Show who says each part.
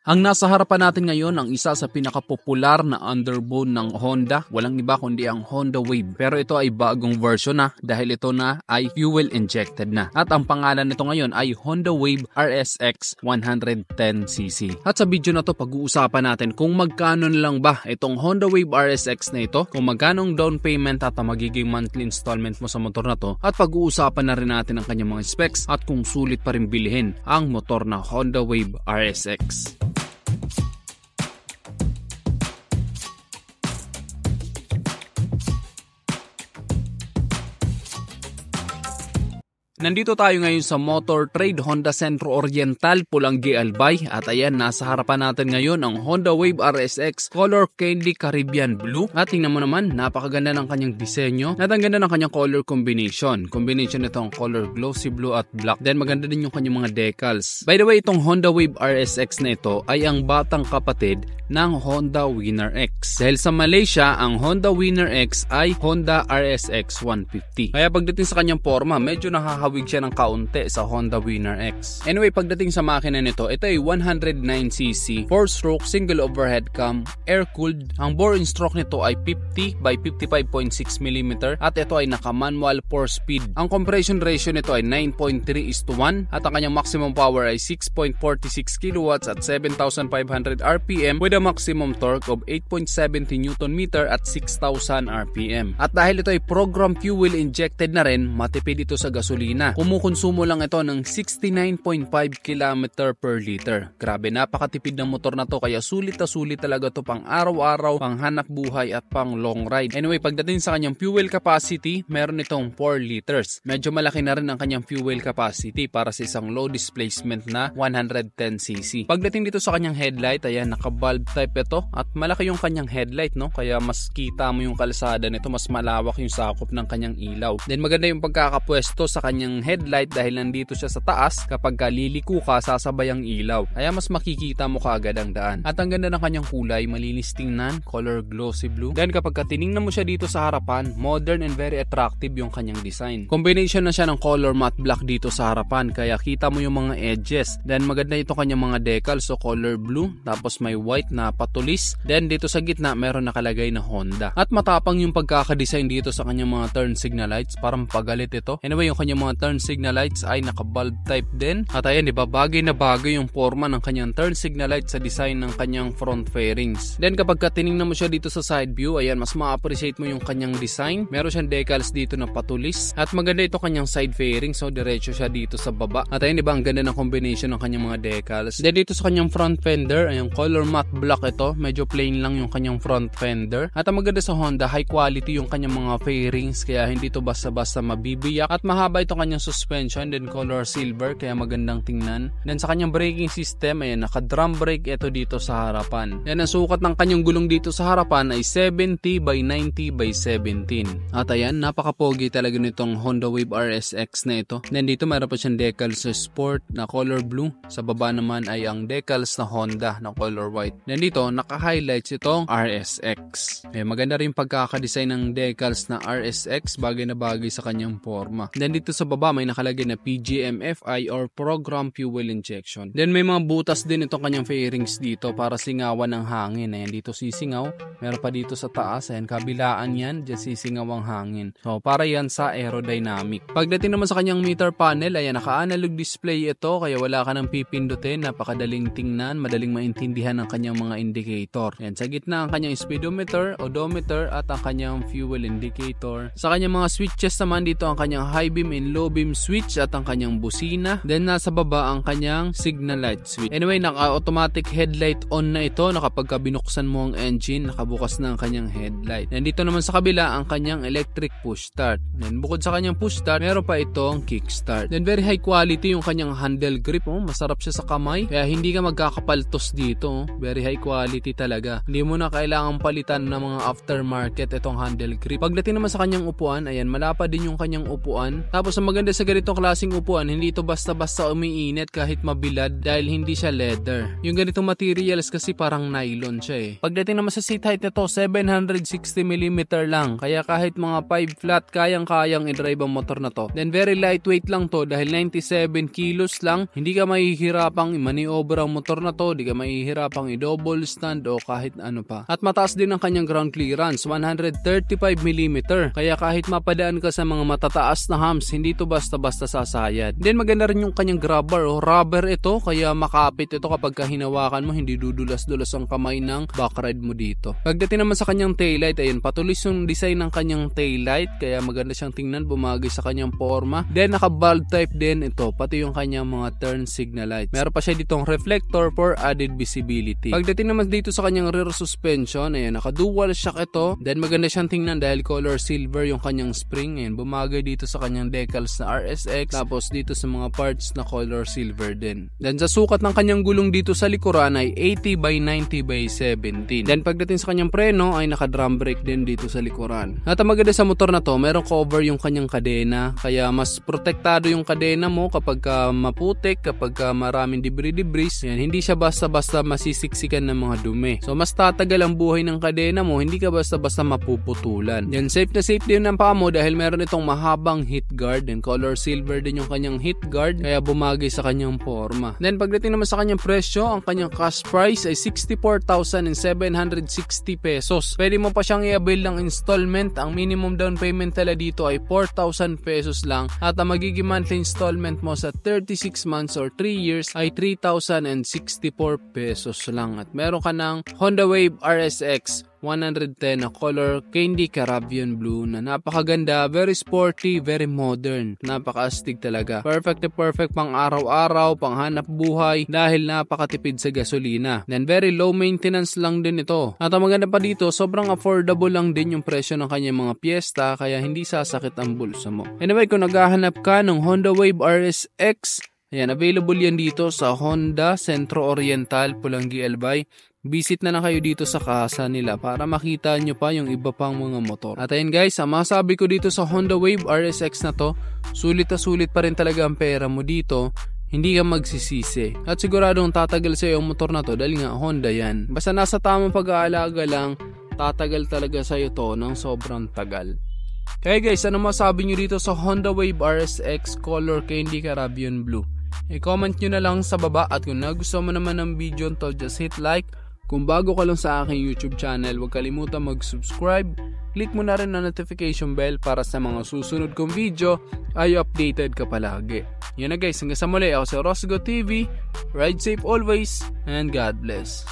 Speaker 1: Ang nasa harapan natin ngayon ang isa sa pinakapopular na underbone ng Honda. Walang iba kundi ang Honda Wave. Pero ito ay bagong version na dahil ito na ay fuel injected na. At ang pangalan nito ngayon ay Honda Wave RSX 110cc. At sa video na to pag-uusapan natin kung magkano lang ba itong Honda Wave RSX na ito, kung magkano ang down payment at ang magiging monthly installment mo sa motor na to, at pag-uusapan na rin natin ang kanyang mga specs at kung sulit pa rin bilhin ang motor na Honda Wave RSX. Nandito tayo ngayon sa Motor Trade Honda Centro Oriental, Pulangi, Albay. At ayan, nasa harapan natin ngayon ang Honda Wave RSX Color Candy Caribbean Blue. At tingnan mo naman, napakaganda ng kanyang disenyo at ang ganda ng kanyang color combination. Combination nito ang color glossy blue at black. Then maganda din yung kanyang mga decals. By the way, itong Honda Wave RSX na ito ay ang batang kapatid ng Honda Winner X. Dahil sa Malaysia, ang Honda Winner X ay Honda RSX 150. Kaya pagdating sa kanyang forma, medyo nakahawig siya ng kaunti sa Honda Winner X. Anyway, pagdating sa makina nito, ito ay 109cc, 4-stroke, single overhead cam, air-cooled. Ang bore and stroke nito ay 50 by 55.6mm at ito ay naka-manual 4-speed. Ang compression ratio nito ay 9.3:1 at ang kanyang maximum power ay 6.46 kW at 7,500 RPM with a maximum torque of 8.70 Nm at 6,000 RPM. At dahil ito ay program fuel injected na rin, matipid ito sa gasolina. Kumukonsumo lang ito ng 69.5 km per liter. Grabe, napakatipid ng motor na to, kaya sulit na sulit talaga to pang araw-araw, pang hanap buhay at pang long ride. Anyway, pagdating sa kanyang fuel capacity, meron itong 4 liters. Medyo malaki na rin ang kanyang fuel capacity para sa isang low displacement na 110cc. Pagdating dito sa kanyang headlight, ayan, naka-bulb type ito at malaki yung kanyang headlight, no? Kaya mas kita mo yung kalsada nito, mas malawak yung sakop ng kanyang ilaw. Then maganda yung pagkakapwesto sa kanyang headlight dahil nandito siya sa taas. Kapag liliko ka, sasabay ang ilaw. Kaya mas makikita mo kaagad ang daan. At ang ganda ng kanyang kulay, malinis tingnan, color glossy blue. Then kapag tiningnan mo siya dito sa harapan, modern and very attractive yung kanyang design. Combination na siya ng color matte black dito sa harapan, kaya kita mo yung mga edges. Then maganda ito kanyang mga decals, so color blue, tapos may white na patulis. Then dito sa gitna, meron nakalagay na Honda. At matapang yung pagkakadesign dito sa kanyang mga turn signal lights, parang pagalit ito. Anyway, yung kanyang mga turn signal lights ay naka-bulb type din. At ayan, diba, bagay na bagay yung forma ng kanyang turn signal lights sa design ng kanyang front fairings. Then kapag tinignan mo siya dito sa side view, ayan, mas ma-appreciate mo yung kanyang design. Meron siyang decals dito na patulis. At maganda ito kanyang side fairings, so diretso siya dito sa baba. At ayan, diba, ang ganda ng combination ng kanyang mga decals. Then dito sa kanyang front fender, ayan, color matte black ito. Medyo plain lang yung kanyang front fender. At ang maganda sa Honda, high quality yung kanyang mga fairings, kaya hindi ito basta-basta mabibiyak. At mahaba ito kanyang suspension, then color silver, kaya magandang tingnan. Then sa kanyang braking system, ayan, naka-drum brake ito dito sa harapan. Yan, ang sukat ng kanyang gulong dito sa harapan ay 70 by 90 by 17. At ayan, napaka-pogi talaga nitong Honda Wave RSX na ito. Then dito meron pa siyang decals sa sport na color blue. Sa baba naman ay ang decals na Honda na color white. Then dito, naka-highlights itong RSX. Maganda rin pagkakadesign ng decals na RSX, bagay na bagay sa kanyang forma. Then dito sa baba may nakalagay na PGM-FI or Program Fuel Injection. Then may mga butas din itong kanyang fairings dito para singawan ng hangin. Ayan, dito sisingaw. Meron pa dito sa taas. Ayan, kabilaan yan. Diyan sisingaw ang hangin. So, para yan sa aerodynamic. Pagdating naman sa kanyang meter panel, ayan, naka-analog display ito. Kaya wala ka nang pipindutin. Napakadaling tingnan. Madaling maintindihan ang kanyang mga indicator. Ayan, sa gitna ang kanyang speedometer, odometer, at ang kanyang fuel indicator. Sa kanyang mga switches naman, dito ang kanyang high beam and low beam switch at ang kanyang busina. Then nasa baba ang kanyang signal light switch. Anyway, naka-automatic headlight on na ito. Kapag binuksan mo ang engine, nakabukas na ang kanyang headlight. And dito naman sa kabila ang kanyang electric push start. Then bukod sa kanyang push start, meron pa itong kick start. Then very high quality yung kanyang handle grip. Masarap siya sa kamay. Kaya hindi ka magkakapaltos dito. Very high quality talaga. Hindi mo na kailangang palitan ng mga aftermarket itong handle grip. Pagdating naman sa kanyang upuan, ayan, malapad din yung kanyang upuan. Tapos ang maganda sa ganitong klaseng upuan, hindi ito basta-basta umiinit kahit mabilad dahil hindi siya leather. Yung ganitong materials kasi parang nylon siya eh. Pagdating naman sa seat height nito, 760mm lang. Kaya kahit mga 5 flat, kayang-kayang i-drive ang motor na to. Then very lightweight lang to dahil 97 kilos lang. Hindi ka mahihirapang i-maneuver ang motor na to, hindi ka mahihirapang i-double stand o kahit ano pa. At mataas din ang kanyang ground clearance, 135mm. Kaya kahit mapadaan ka sa mga matataas na humps, hindi to basta-basta sasayad. Then maganda rin yung kanyang grab bar, rubber ito, kaya makapit ito kapag hinawakan mo, hindi dudulas-dulas ang kamay ng backride mo dito. Pagdating naman sa kanyang taillight, ayun, patuloy yung design ng kanyang taillight, kaya maganda siyang tingnan, bumagay sa kanyang forma. Then naka-bulb type din ito, pati yung kanyang mga turn signal lights. Meron pa siya ditong reflector for added visibility. Pagdating naman dito sa kanyang rear suspension, ayun, naka-dual shock ito. Then maganda siyang tingnan dahil color silver yung kanyang spring, ayun, bumagay dito sa kanyang decals na RSX, tapos dito sa mga parts na color silver din. Then sa sukat ng kanyang gulong dito sa likuran ay 80/90/17. Then pagdating sa kanyang preno ay naka-drum brake din dito sa likuran. At ang maganda sa motor na to, merong cover yung kanyang kadena, kaya mas protektado yung kadena mo kapag maputik, kapag maraming debris. Yan, hindi siya basta-basta masisiksikan ng mga dumi. So mas tatagal ang buhay ng kadena mo, hindi ka basta-basta mapuputulan. Yan, safe na safe din ang paa mo dahil meron itong mahabang heat guard, and color silver din yung kanyang heat guard, kaya bumagay sa kanyang forma. Then pagdating naman sa kanyang presyo, ang kanyang cash price ay 64,760 pesos. Pwede mo pa siyang i-avail ng installment. Ang minimum down payment tala dito ay 4,000 pesos lang, at ang magiging monthly installment mo sa 36 months or 3 years ay 3,064 pesos lang. At meron ka ng Honda Wave RSX 110 na color candy Caribbean blue na napakaganda, very sporty, very modern, napaka-astig talaga. Perfect pang araw-araw, pang hanap buhay dahil napakatipid sa gasolina. Then very low maintenance lang din ito. At ang maganda pa dito, sobrang affordable lang din yung presyo ng kanyang mga piyesta, kaya hindi sasakit ang bulsa mo. Anyway, kung naghahanap ka ng Honda Wave RSX, ayan, available yan dito sa Honda Centro Oriental, Pulangi, Albay. Visit na lang kayo dito sa kasa nila para makita nyo pa yung iba pang mga motor. At ayun guys, ang masabi ko dito sa Honda Wave RSX na to, sulit na sulit pa rin talaga ang pera mo dito. Hindi ka magsisisi. At siguradong tatagal sa iyo ang motor na to dahil nga Honda yan. Basta nasa tamang pag-aalaga lang, tatagal talaga sa iyo to ng sobrang tagal. Kaya guys, ano masabi nyo dito sa Honda Wave RSX color candy Caribbean blue? I-comment nyo na lang sa baba, at kung nagustuhan mo naman ng video to, just hit like. Kung bago ka lang sa aking YouTube channel, huwag kalimutan mag-subscribe. Click mo na rin ang notification bell para sa mga susunod kong video ay updated ka palagi. Yan na guys, hanggang sa muli, ako si Rosgo TV. Ride safe always and God bless.